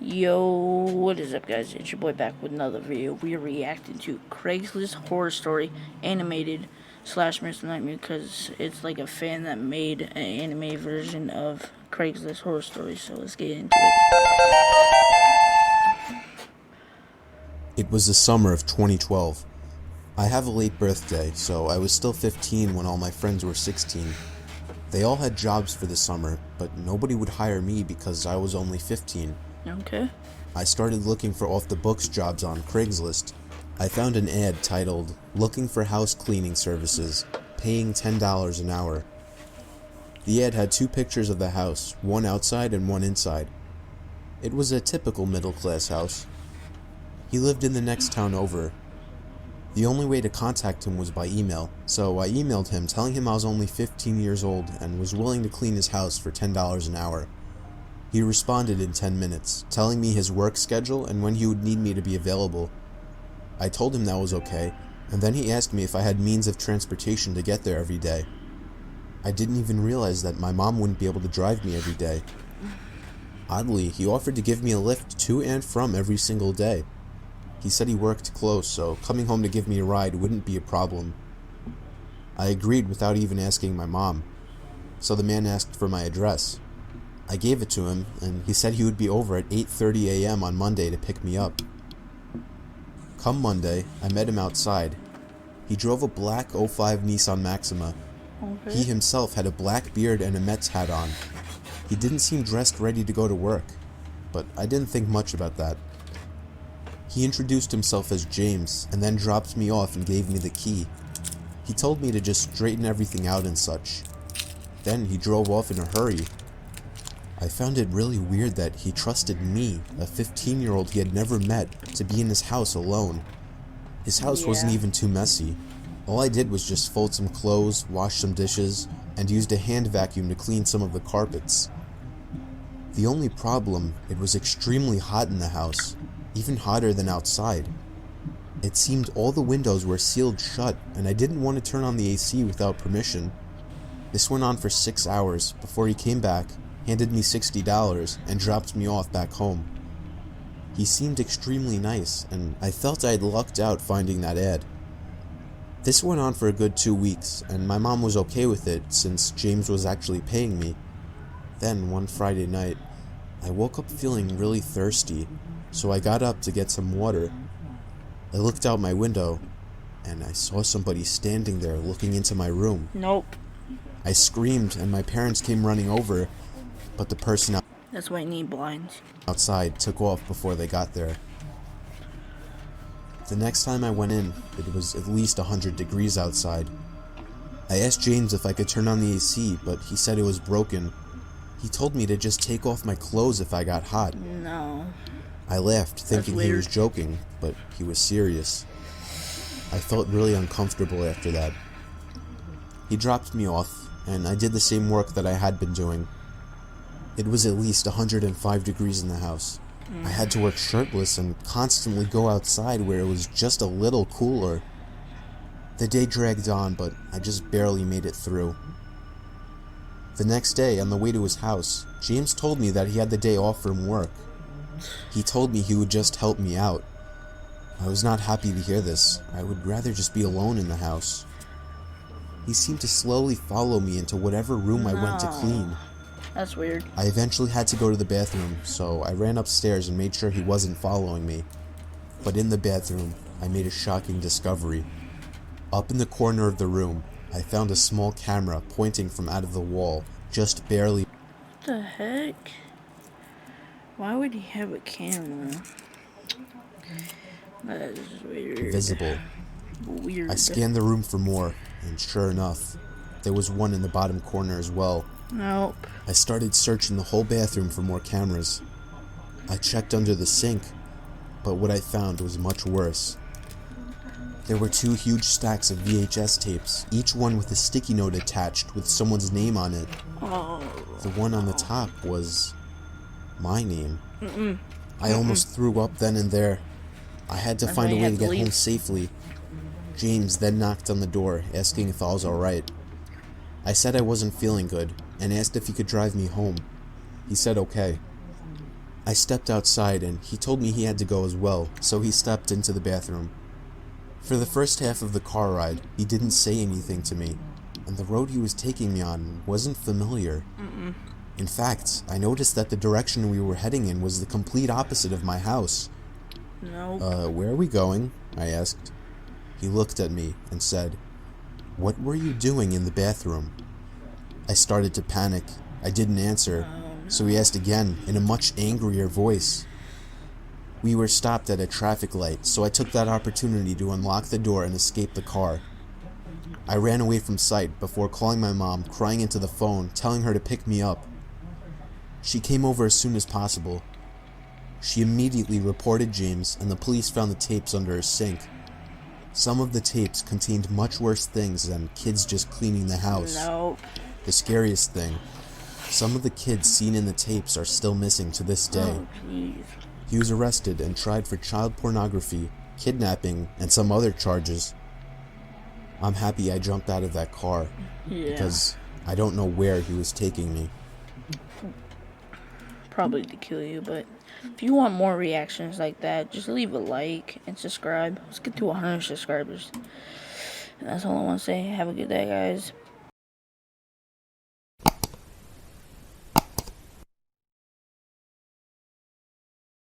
Yo, what is up, guys? It's your boy back with another video. We are reacting to Craigslist Horror Story animated slash Mr. Nightmare, because it's like a fan that made an anime version of Craigslist Horror Story. So let's get into it. It was the summer of 2012. I have a late birthday, so I was still 15 when all my friends were 16. They all had jobs for the summer, but nobody would hire me because I was only 15. Okay. I started looking for off-the-books jobs on Craigslist. I found an ad titled, "Looking for House Cleaning Services, Paying $10 an Hour." The ad had two pictures of the house, one outside and one inside. It was a typical middle-class house. He lived in the next town over. The only way to contact him was by email, so I emailed him telling him I was only 15 years old and was willing to clean his house for $10 an hour. He responded in 10 minutes, telling me his work schedule and when he would need me to be available. I told him that was okay, and then he asked me if I had means of transportation to get there every day. I didn't even realize that my mom wouldn't be able to drive me every day. Oddly, he offered to give me a lift to and from every single day. He said he worked close, so coming home to give me a ride wouldn't be a problem. I agreed without even asking my mom, so the man asked for my address. I gave it to him, and he said he would be over at 8:30 a.m. on Monday to pick me up. Come Monday, I met him outside. He drove a black '05 Nissan Maxima. Okay. He himself had a black beard and a Mets hat on. He didn't seem dressed ready to go to work, but I didn't think much about that. He introduced himself as James, and then dropped me off and gave me the key. He told me to just straighten everything out and such. Then he drove off in a hurry. I found it really weird that he trusted me, a 15-year-old he had never met, to be in his house alone. His house wasn't even too messy. All I did was just fold some clothes, wash some dishes, and used a hand vacuum to clean some of the carpets. The only problem, it was extremely hot in the house, even hotter than outside. It seemed all the windows were sealed shut, and I didn't want to turn on the AC without permission. This went on for 6 hours before he came back, handed me $60, and dropped me off back home. He seemed extremely nice, and I felt I had lucked out finding that ad. This went on for a good 2 weeks, and my mom was okay with it since James was actually paying me. Then, one Friday night, I woke up feeling really thirsty, so I got up to get some water. I looked out my window, and I saw somebody standing there looking into my room. Nope. I screamed, and my parents came running over, but the person That's why I need blinds. outside took off before they got there. The next time I went in, it was at least 100 degrees outside. I asked James if I could turn on the AC, but he said it was broken. He told me to just take off my clothes if I got hot. No. I laughed, thinking he was joking, but he was serious. I felt really uncomfortable after that. He dropped me off, and I did the same work that I had been doing. It was at least 105 degrees in the house. I had to work shirtless and constantly go outside where it was just a little cooler. The day dragged on, but I just barely made it through. The next day, on the way to his house, James told me that he had the day off from work. He told me he would just help me out. I was not happy to hear this. I would rather just be alone in the house. He seemed to slowly follow me into whatever room I went to clean. That's weird. I eventually had to go to the bathroom, so I ran upstairs and made sure he wasn't following me. But in the bathroom, I made a shocking discovery. Up in the corner of the room, I found a small camera pointing from out of the wall, just barely. What the heck? Why would he have a camera? That is weird. Visible. Weird. I scanned the room for more, and sure enough, there was one in the bottom corner as well. Nope. I started searching the whole bathroom for more cameras. I checked under the sink, but what I found was much worse. There were 2 huge stacks of VHS tapes, each one with a sticky note attached with someone's name on it. Oh. The one on the top was my name. I almost threw up then and there. I had to find a way to get home safely. James then knocked on the door, asking if I was alright. I said I wasn't feeling good, and asked if he could drive me home. He said okay. I stepped outside and he told me he had to go as well, so he stepped into the bathroom. For the first half of the car ride, he didn't say anything to me, and the road he was taking me on wasn't familiar. In fact, I noticed that the direction we were heading in was the complete opposite of my house. No. Where are we going? I asked. He looked at me and said, "What were you doing in the bathroom?" I started to panic. I didn't answer, so he asked again in a much angrier voice. We were stopped at a traffic light, so I took that opportunity to unlock the door and escape the car. I ran away from sight before calling my mom, crying into the phone, telling her to pick me up. She came over as soon as possible. She immediately reported James, and the police found the tapes under her sink. Some of the tapes contained much worse things than kids just cleaning the house. No. The scariest thing, some of the kids seen in the tapes are still missing to this day. Oh, jeez. He was arrested and tried for child pornography, kidnapping, and some other charges. I'm happy I jumped out of that car, Yeah. because I don't know where he was taking me. Probably to kill you, but if you want more reactions like that, just leave a like and subscribe. Let's get to 100 subscribers. And that's all I want to say. Have a good day, guys.